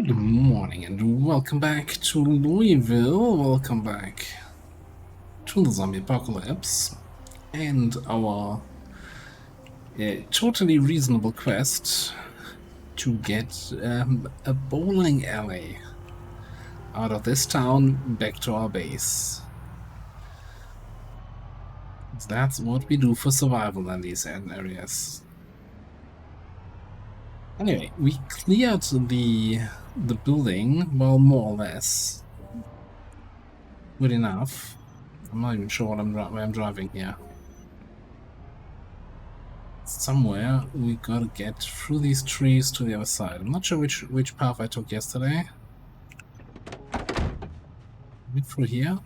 Good morning and welcome back to Louisville. Welcome back to the zombie apocalypse and our totally reasonable quest to get a bowling alley out of this town back to our base. That's what we do for survival in these areas. Anyway, we cleared the building, well, more or less. Good enough. I'm not even sure where I'm driving here. Somewhere we gotta get through these trees to the other side. I'm not sure which path I took yesterday. Maybe through here?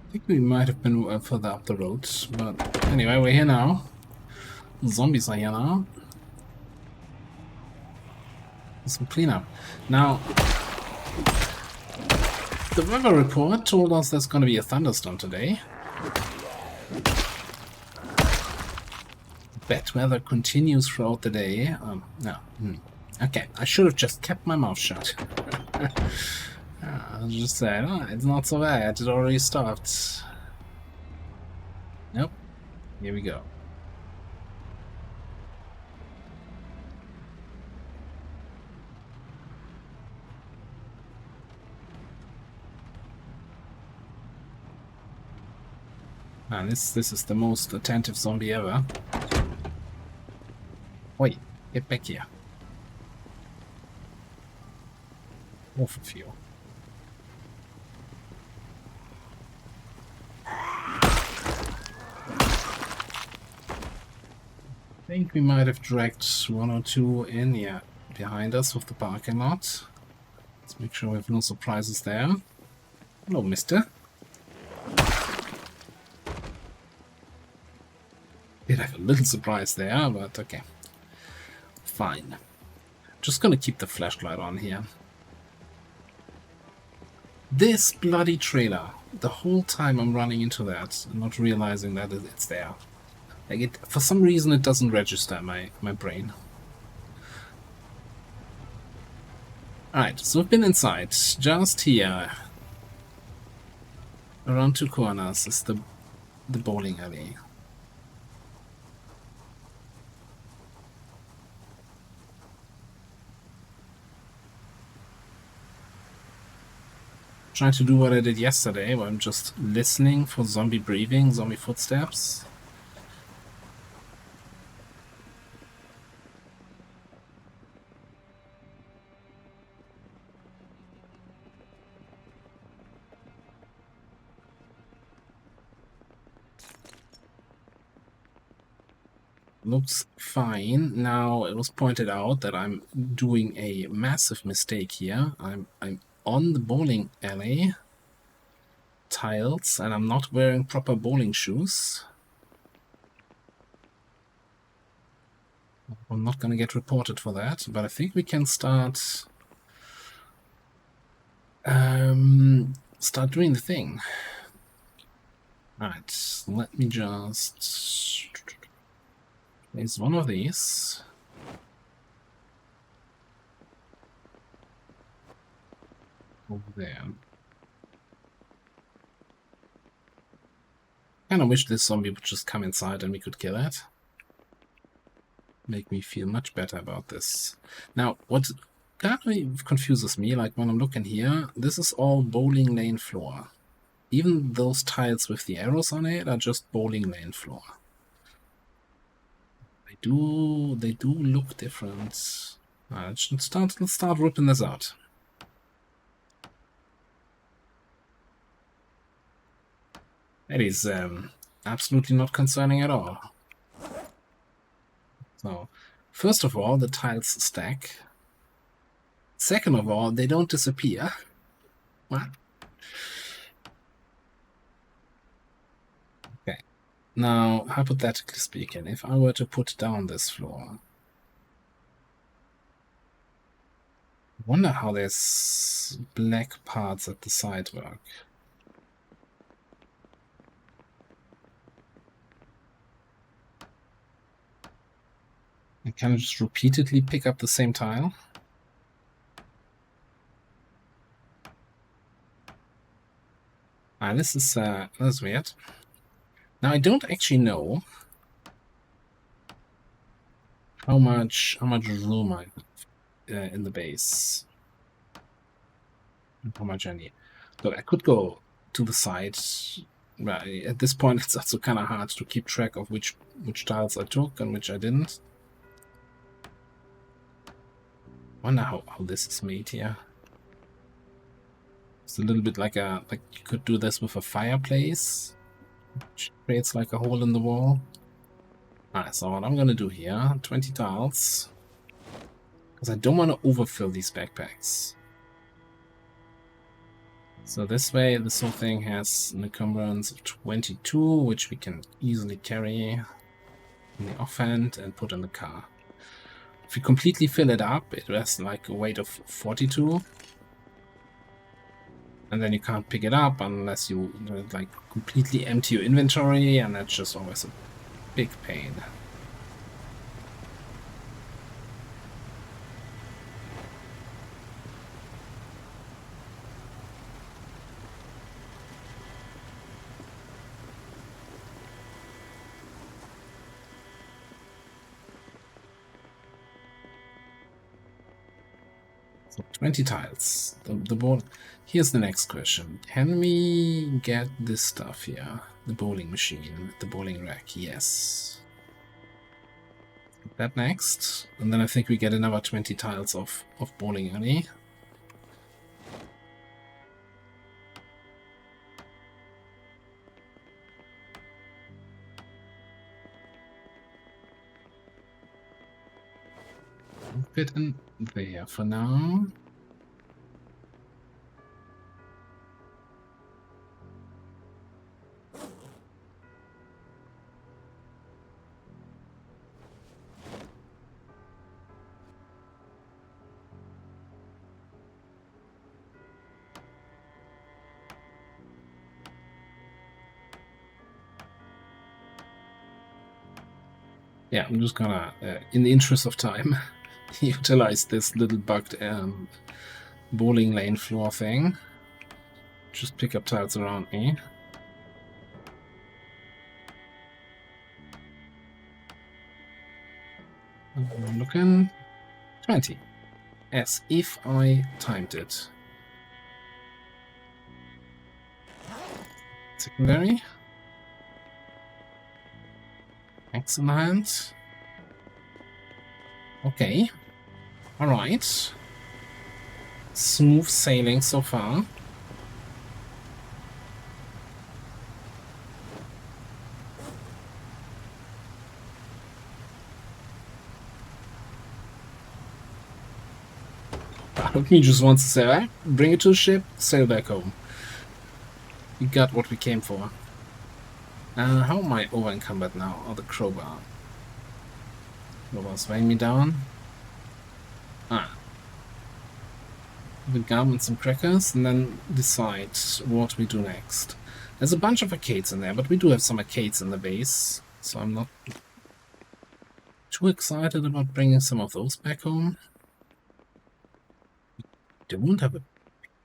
I think we might have been further up the road, but anyway, we're here now. Zombies are here now. Some cleanup. Now, the weather report told us there's going to be a thunderstorm today. Bad weather continues throughout the day. No. Okay, I should have just kept my mouth shut. I just said, oh, it's not so bad, it already stopped. Nope. Here we go. Man, this is the most attentive zombie ever. Wait, get back here. Off of you. I think we might have dragged one or two in, yeah, behind us with the parking lot. Let's make sure we have no surprises there. Hello, mister. Did have a little surprise there, but okay. Fine. Just gonna keep the flashlight on here. This bloody trailer. The whole time I'm running into that and not realizing that it's there. Like for some reason it doesn't register my brain. Alright, so we've been inside. Just here. Around two corners is the bowling alley. Trying to do what I did yesterday, where I'm just listening for zombie breathing, zombie footsteps. Looks fine. Now, it was pointed out that I'm doing a massive mistake here. I'm on the bowling alley tiles and I'm not wearing proper bowling shoes. I'm not gonna get reported for that, but I think we can start doing the thing. Alright, let me just place one of these. Over there. Kinda wish this zombie would just come inside and we could kill it. Make me feel much better about this. Now, what kind of confuses me, like when I'm looking here, this is all bowling lane floor. Even those tiles with the arrows on it are just bowling lane floor. They do look different. Let's start ripping this out. That is absolutely not concerning at all. So, first of all, the tiles stack. Second of all, they don't disappear. What? Okay. Now, hypothetically speaking, if I were to put down this floor, I wonder how there's black parts at the side work. I can just repeatedly pick up the same tile. This is weird. Now I don't actually know how much room I have in the base. And how much I need. Look, I could go to the side. Well, at this point, it's also kind of hard to keep track of which tiles I took and which I didn't. Wonder how this is made here. It's a little bit like you could do this with a fireplace, which creates like a hole in the wall. Alright, so what I'm gonna do here, 20 tiles, because I don't want to overfill these backpacks. So this way, this whole thing has an encumbrance of 22, which we can easily carry in the offhand and put in the car. If you completely fill it up, it has like a weight of 42. And then you can't pick it up unless you like completely empty your inventory, and that's just always a big pain. So 20 tiles. The board. Here's the next question. Can we get this stuff here? The bowling machine, the bowling rack, yes. That next. And then I think we get another 20 tiles of bowling alley. Fit in there for now. Yeah, I'm just gonna, in the interest of time, utilize this little bugged bowling lane floor thing. Just pick up tiles around me. I'm looking. 20. As if I timed it. Secondary. Excellent. Okay. Alright. Smooth sailing so far. Part of me just wants to say, right, bring it to the ship, sail back home. We got what we came for. How am I over encumbered now? Oh, the crowbar. Crowbar's weighing me down. The gum and some crackers, and then decide what we do next. There's a bunch of arcades in there, but we do have some arcades in the base, so I'm not too excited about bringing some of those back home. We don't have a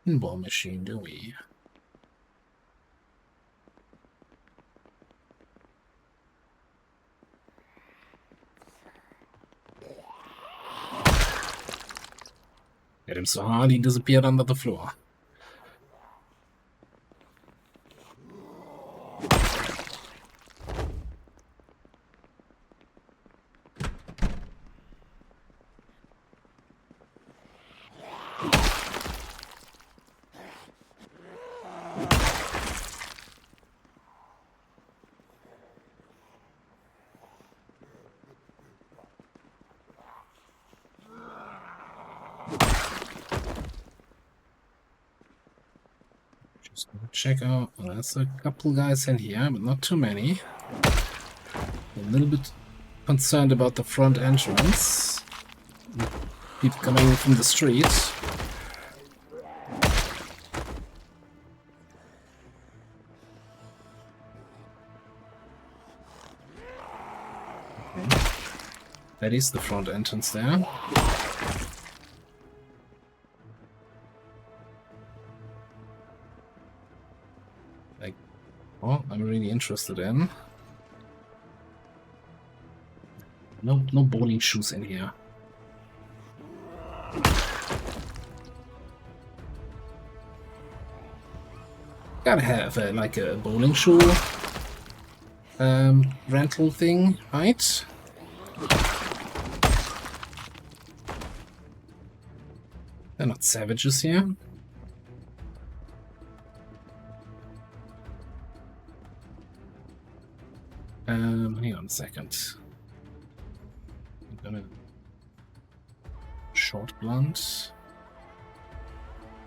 pinball machine, do we? Hit him so hard he disappeared under the floor. Check out. There's a couple guys in here, but not too many. A little bit concerned about the front entrance. People coming from the street. Okay. That is the front entrance there. Like, oh, I'm really interested in. No bowling shoes in here. Gotta have like a bowling shoe rental thing, right? They're not savages here. Hang on a second. I'm gonna short blunt.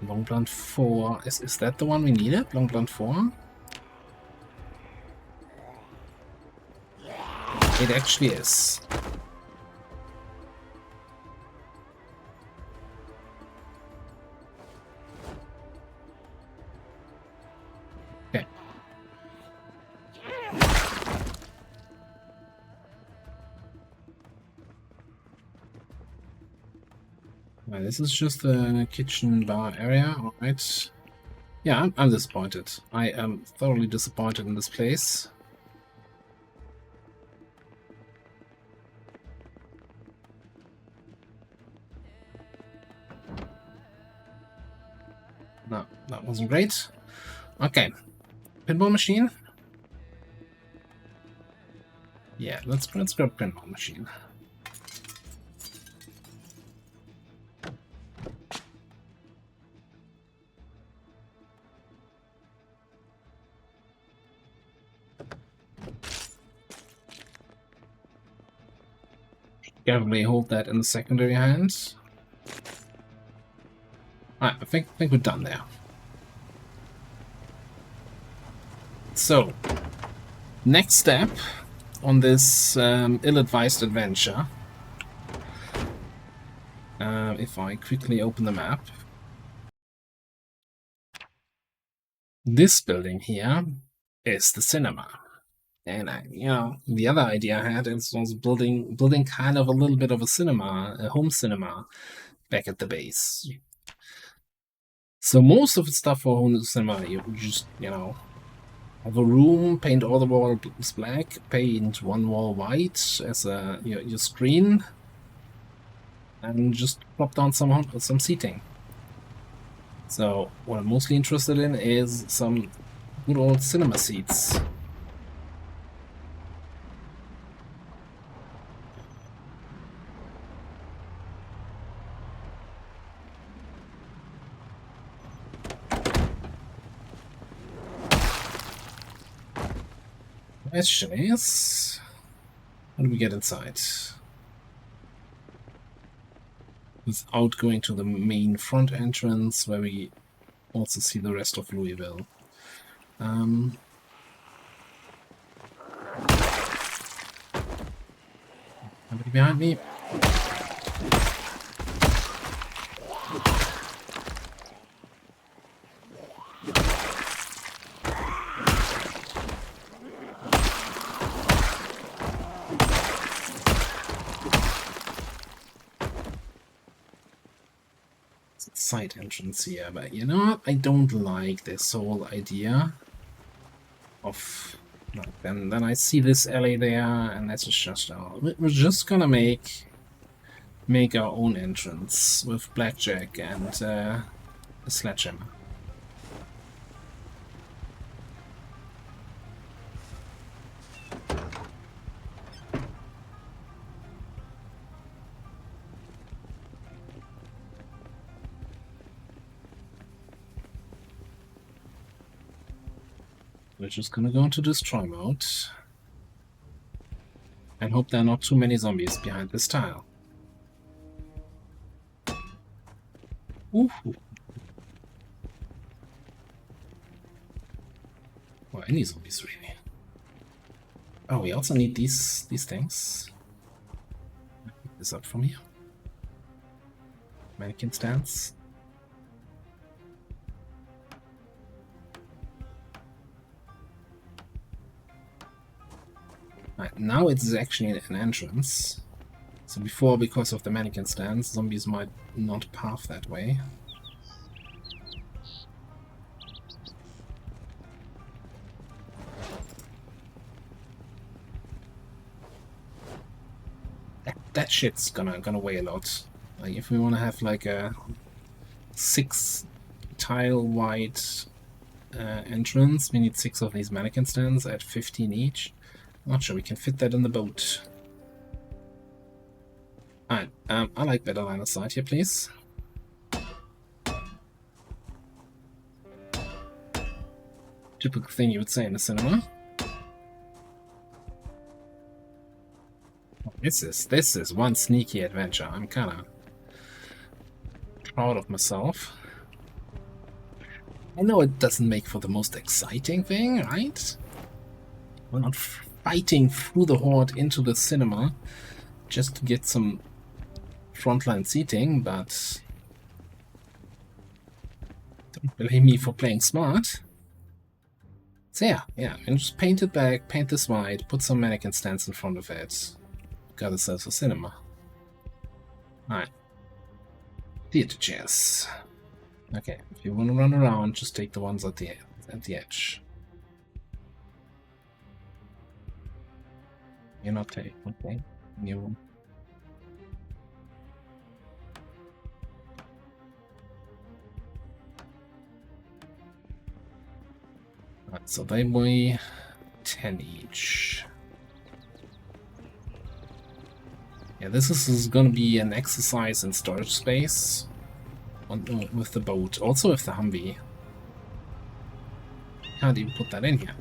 Long blunt 4. Is that the one we needed? Long blunt 4? It actually is. Okay. Well, this is just a kitchen bar area, alright. Yeah, I'm disappointed. I am thoroughly disappointed in this place. No, that wasn't great. Okay. Pinball machine? Yeah, let's grab pinball machine. Carefully hold that in the secondary hand. Alright, I think we're done there. So, next step on this ill-advised adventure. If I quickly open the map. This building here is the cinema. And the other idea I had was building kind of a little bit of a cinema, a home cinema, back at the base. So most of the stuff for home cinema, you just have a room, paint all the walls black, paint one wall white as your screen, and just plop down some seating. So what I'm mostly interested in is some good old cinema seats. Question is, how do we get inside? Without going to the main front entrance, where we also see the rest of Louisville. Somebody behind me. Side entrance here, but you know what? I don't like this whole idea of then I see this alley there, and that's just we're just gonna make our own entrance with blackjack and a sledgehammer. We're just gonna go into destroy mode and hope there are not too many zombies behind this tile. Ooh. Or any zombies, really. Oh, we also need these things. Pick this up from here. Mannequin stands. Right, now it's actually an entrance. So before, because of the mannequin stands, zombies might not path that way. That shit's gonna weigh a lot. Like if we want to have like a 6 tile wide entrance, we need 6 of these mannequin stands at 15 each. Not sure we can fit that in the boat. Alright, I like better line of sight here, please. Typical thing you would say in a cinema. This is one sneaky adventure. I'm kinda proud of myself. I know it doesn't make for the most exciting thing, right? We're not fighting through the horde into the cinema just to get some frontline seating, but don't blame me for playing smart. So yeah, and just paint it back, paint this white, put some mannequin stands in front of it. Got ourselves a cinema. Alright. Theater chairs. Okay, if you want to run around, just take the ones at the edge. You're not taking, okay. New. Right, so they weigh 10 each. Yeah, this is gonna be an exercise in storage space with the boat, also with the Humvee. Can't even put that in here.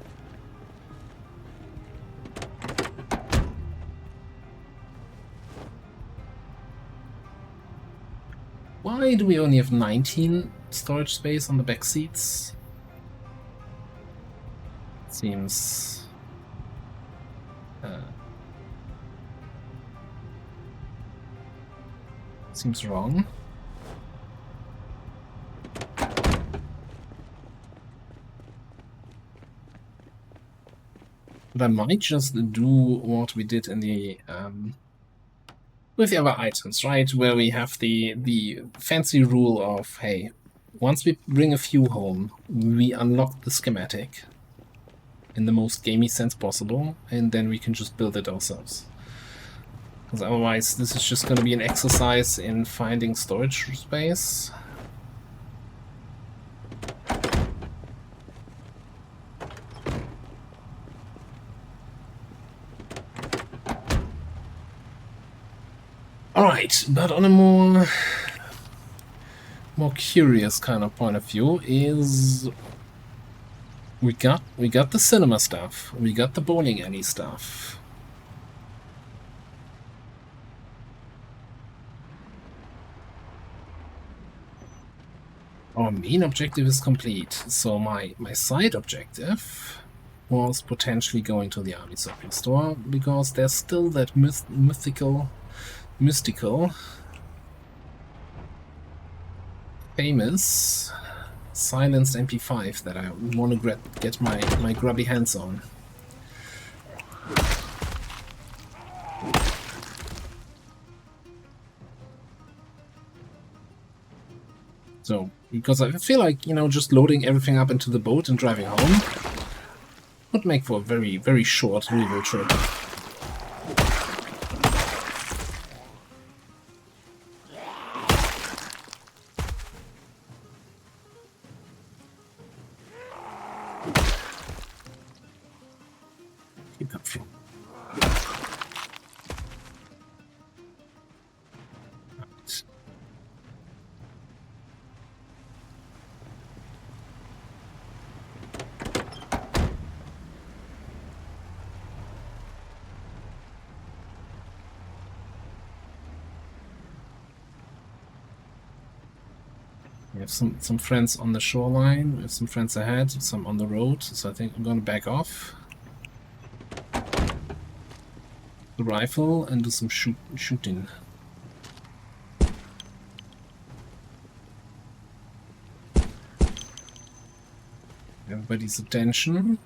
Why do we only have 19 storage space on the back seats? Seems seems wrong. But I might just do what we did in the with the other items, right? Where we have the fancy rule of, hey, once we bring a few home, we unlock the schematic in the most gamey sense possible, and then we can just build it ourselves. Because otherwise, this is just going to be an exercise in finding storage space. Alright, but on a more curious kind of point of view is we got the cinema stuff, we got the bowling alley stuff. Our main objective is complete, so my side objective was potentially going to the army surplus store, because there's still that mystical, famous silenced MP5 that I want to get my grubby hands on. So, because I feel like, you know, just loading everything up into the boat and driving home would make for a very, very short Louisville trip. Keep up fuel. We have some friends on the shoreline, we have some friends ahead, some on the road, so I think I'm gonna back off. the rifle and do some shooting. Everybody's attention.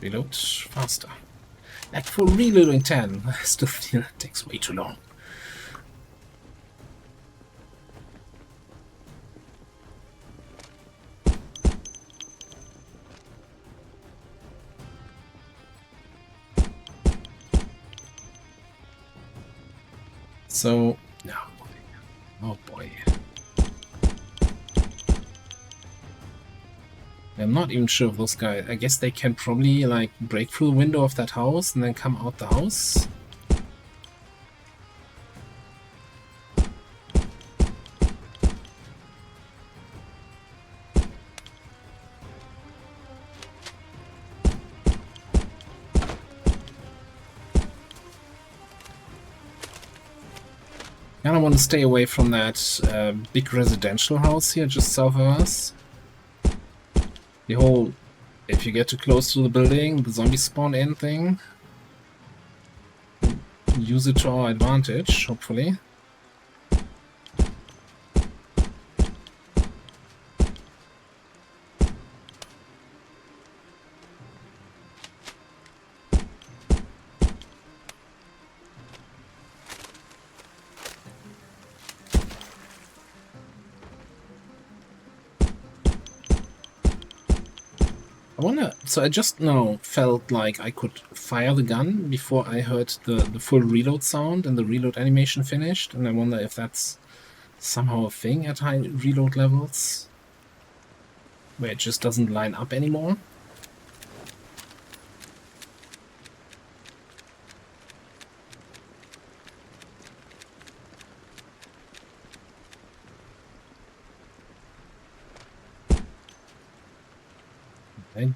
Reload faster. Like for reloading 10, I still feel it takes way too long. So, no. Oh boy. I'm not even sure if those guys... I guess they can probably, like, break through the window of that house and then come out the house. I don't want to stay away from that big residential house here just south of us. The whole, if you get too close to the building, the zombie spawn in thing. Use it to our advantage, hopefully. I wonder, so I just now felt like I could fire the gun before I heard the full reload sound and the reload animation finished, and I wonder if that's somehow a thing at high reload levels, where it just doesn't line up anymore.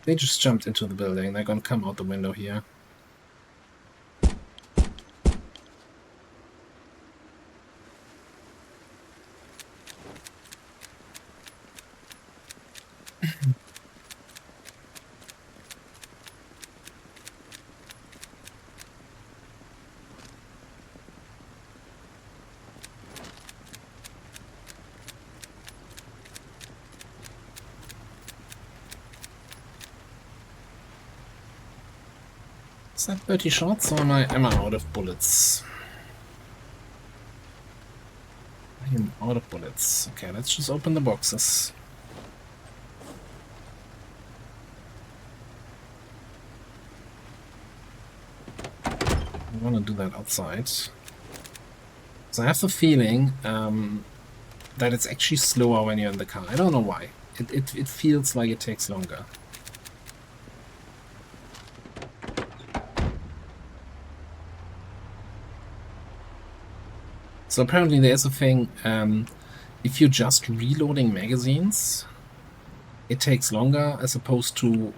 They just jumped into the building. They're gonna come out the window here. Is that 30 shots or am I out of bullets? I am out of bullets. Okay, let's just open the boxes. I want to do that outside. So I have the feeling that it's actually slower when you're in the car. I don't know why. It feels like it takes longer. So apparently there's a thing, if you're just reloading magazines, it takes longer as opposed to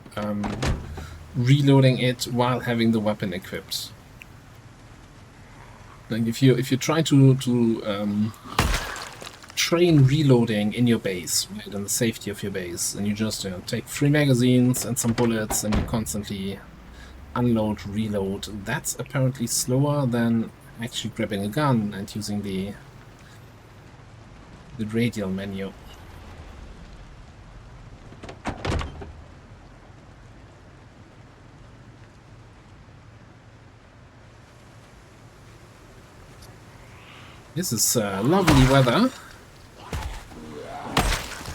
reloading it while having the weapon equipped. Like if you try to train reloading in your base, right, in the safety of your base, and you just take 3 magazines and some bullets and you constantly unload, reload, that's apparently slower than actually grabbing a gun and using the radial menu. This is lovely weather.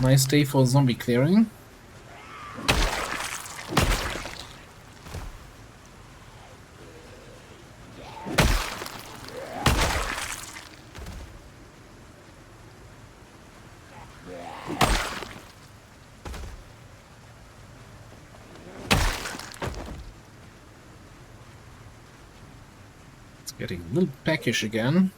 Nice day for zombie clearing. Getting a little peckish again.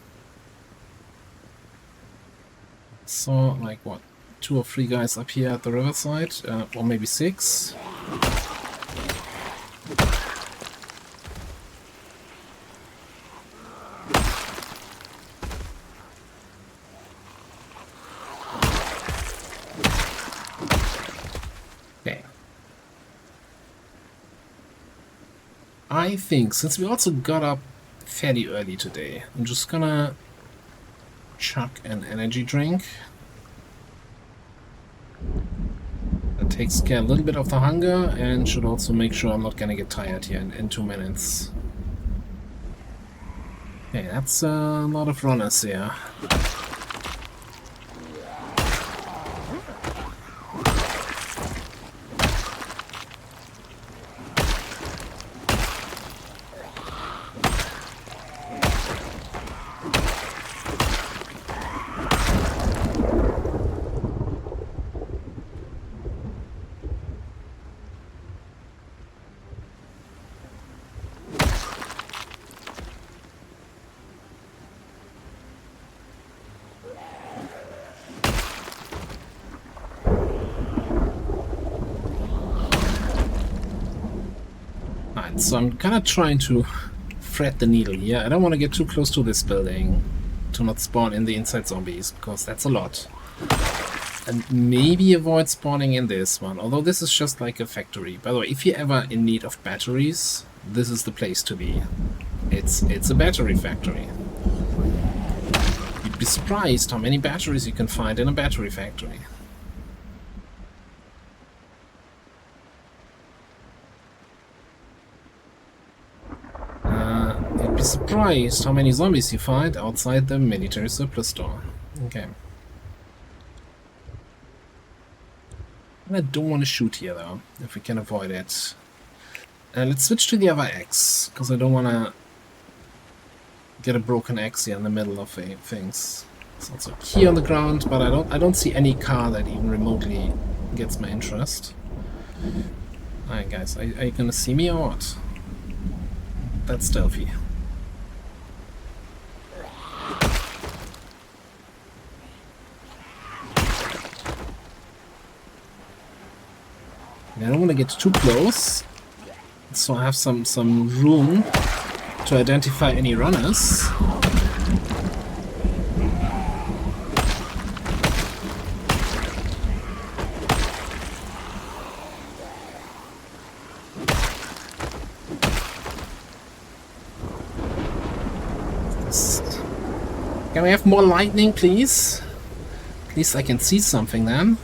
Saw like what, 2 or 3 guys up here at the riverside, or maybe 6. Okay. I think since we also got up fairly early today, I'm just gonna chuck an energy drink. That takes care a little bit of the hunger and should also make sure I'm not gonna get tired here in 2 minutes. Okay, that's a lot of runners here. So I'm kind of trying to thread the needle here. I don't want to get too close to this building to not spawn in the inside zombies, because that's a lot. And maybe avoid spawning in this one, although this is just like a factory. By the way, if you're ever in need of batteries, this is the place to be. It's a battery factory. You'd be surprised how many batteries you can find in a battery factory. Surprised how many zombies you find outside the military surplus store. Okay. I don't want to shoot here though, if we can avoid it. Let's switch to the other axe, because I don't want to get a broken axe here in the middle of things. It's also key on the ground, but I don't see any car that even remotely gets my interest. Alright guys, are you gonna see me or what? That's stealthy. I don't want to get too close, so I have some room to identify any runners. Can we have more lightning, please? At least I can see something then.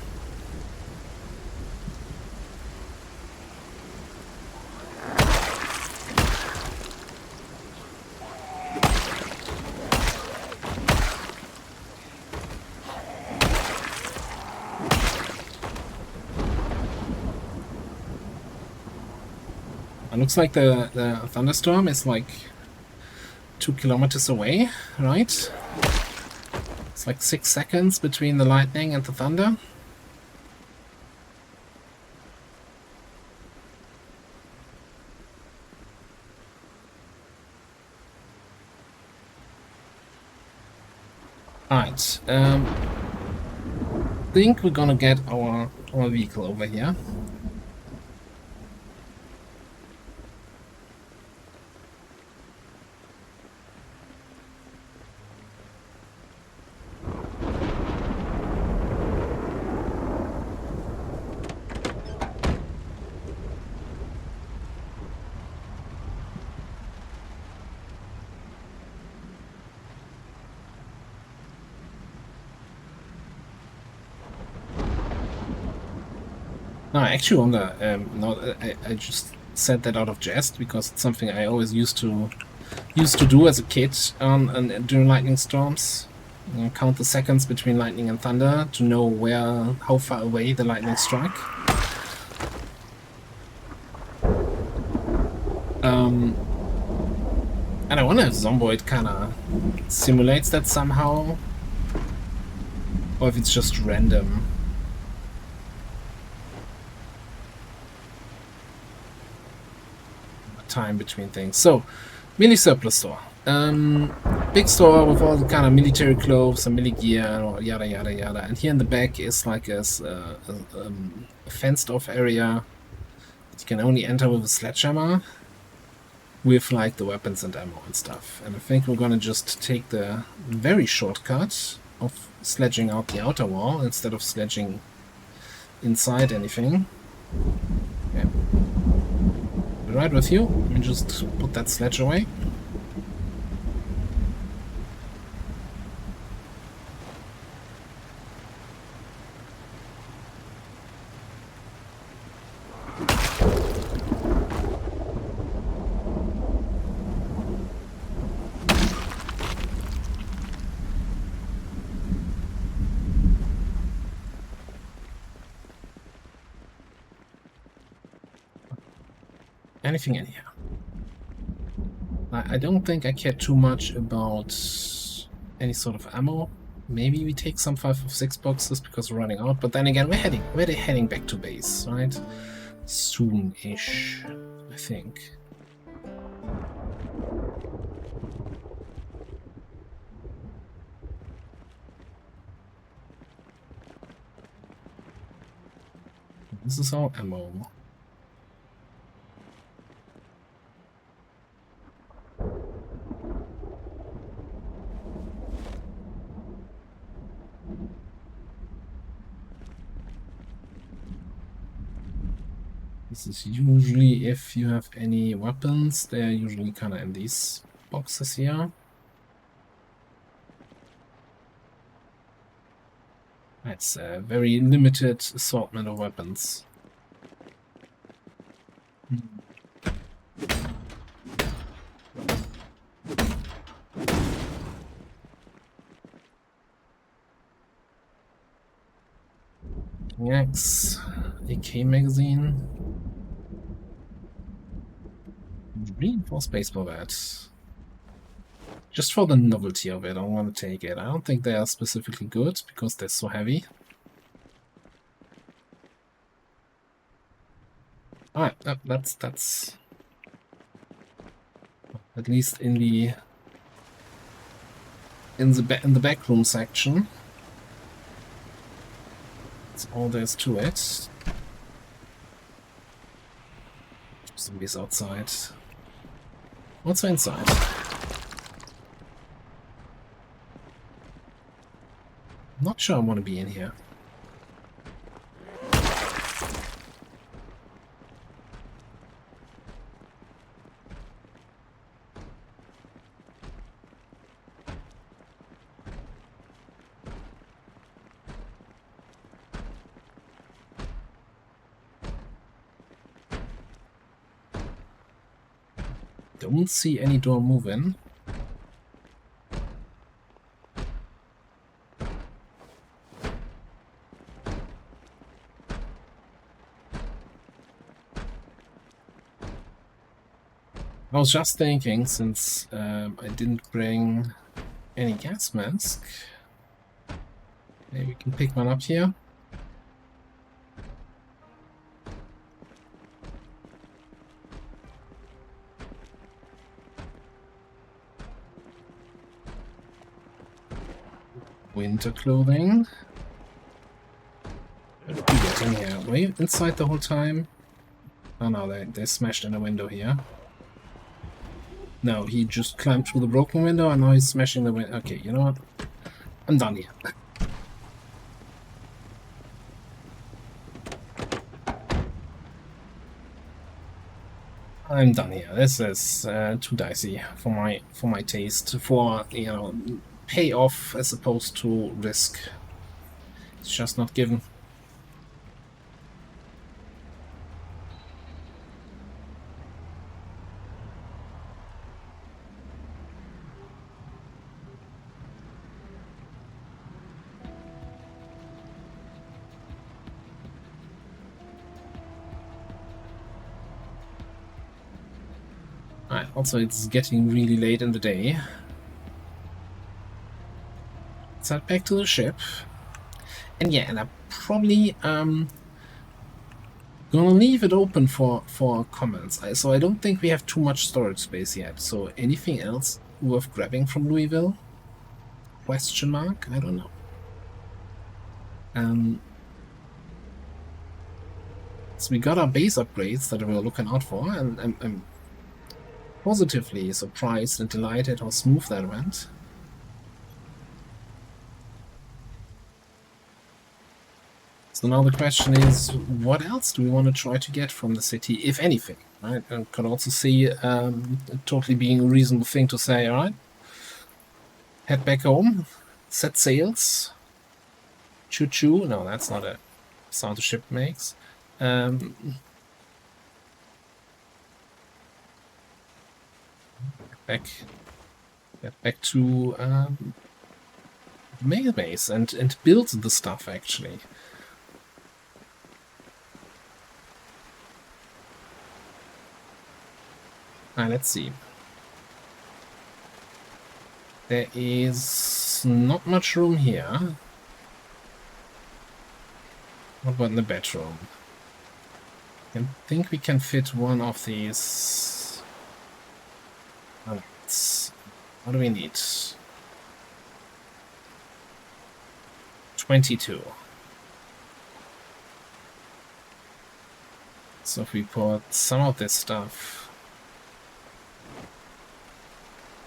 It looks like the thunderstorm is like 2 kilometers away, right? It's like 6 seconds between the lightning and the thunder. Alright, I think we're gonna get our vehicle over here. No, I actually wonder. No, I just said that out of jest because it's something I always used to do as a kid during lightning storms. You know, count the seconds between lightning and thunder to know how far away the lightning struck. And I wonder if Zomboid kinda simulates that somehow, or if it's just random. Time between things. So, mini surplus store. Big store with all the kind of military clothes and military gear, yada yada yada. And here in the back is like a fenced-off area that you can only enter with a sledgehammer, with like the weapons and ammo and stuff. And I think we're gonna just take the very shortcut of sledging out the outer wall instead of sledging inside anything. Okay. Right with you. Let me just put that sledge away. Anything in here? I don't think I care too much about any sort of ammo. Maybe we take some 556 boxes because we're running out, but then again, we're heading back to base, right? Soon-ish, I think. This is all ammo. This is usually, if you have any weapons, they're usually kind of in these boxes here. That's a very limited assortment of weapons. Axe, AK magazine. Reinforced baseball bat. Just for the novelty of it, I want to take it. I don't think they are specifically good because they're so heavy. Alright, that's at least in the back room section. That's all there's to it. Zombies outside. What's inside? Not sure I want to be in here. Don't see any door moving. I was just thinking, since I didn't bring any gas mask, maybe we can pick one up here. Winter clothing. What did we get in here? Were you inside the whole time? Oh no, they smashed in a window here. No, he just climbed through the broken window and now he's smashing the window. Okay, you know what? I'm done here. I'm done here. This is too dicey for my taste. For, you know, payoff as opposed to risk. It's just not given. Alright, also it's getting really late in the day. Let's head back to the ship. And yeah, and I'm probably gonna leave it open for comments. So I don't think we have too much storage space yet. So anything else worth grabbing from Louisville? Question mark? I don't know. So we got our base upgrades that we were looking out for, and I'm positively surprised and delighted how smooth that went. So now the question is, what else do we want to try to get from the city, if anything? Right? And could also see it totally being a reasonable thing to say, all right, head back home, set sails, choo-choo. No, that's not a sound a ship makes. Get back to mail base and build the stuff, actually. Let's see. There is not much room here. What about in the bedroom? I think we can fit one of these. What do we need? 22. So if we put some of this stuff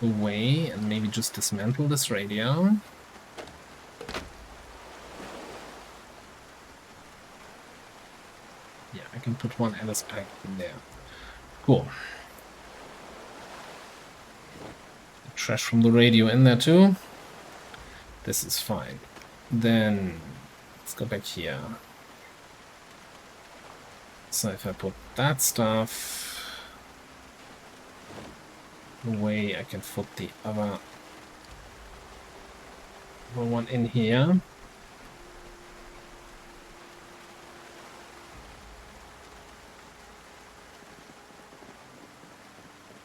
away and maybe just dismantle this radio. Yeah, I can put one LS pack in there. Cool. Trash from the radio in there too. This is fine. Then let's go back here. So if I put that stuff away, I can put the other one in here.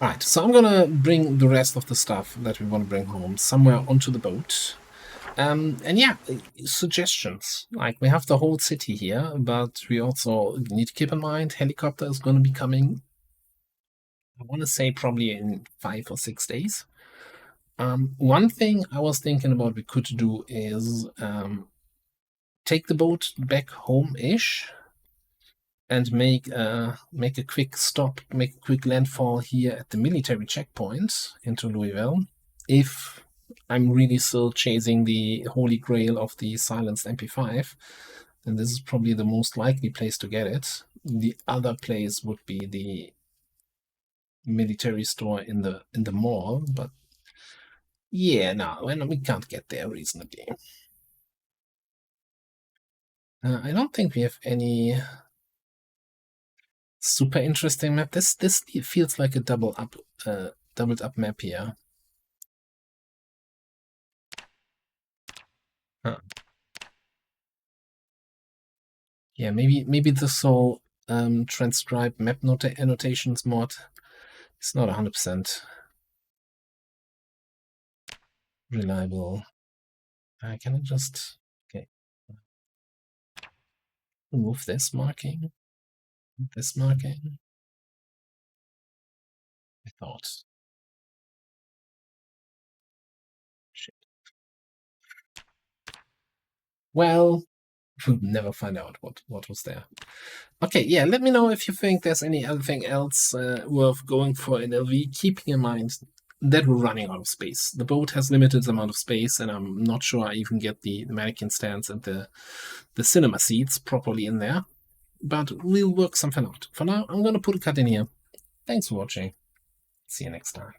Alright, so I'm gonna bring the rest of the stuff that we want to bring home somewhere onto the boat. And yeah, suggestions. Like, we have the whole city here, but we also need to keep in mind helicopter is going to be coming, I want to say probably in 5 or 6 days. One thing I was thinking about we could do is take the boat back home-ish and make a quick stop, make a quick landfall here at the military checkpoint into Louisville. If I'm really still chasing the holy grail of the silenced MP5, then this is probably the most likely place to get it. The other place would be the military store in the mall, but yeah, no, we can't get there reasonably. I don't think we have any super interesting map. This feels like a doubled up map here. Huh. Yeah, maybe this whole transcribe map annotations mod is not 100% reliable. Can I just remove this marking? This marking? I thought. Shit. Well, we'll never find out what was there. Okay, yeah, let me know if you think there's anything else worth going for in LV, keeping in mind that we're running out of space. The boat has limited amount of space, and I'm not sure I even get the mannequin stands and the cinema seats properly in there. But we'll work something out. For now, I'm going to put a cut in here. Thanks for watching. See you next time.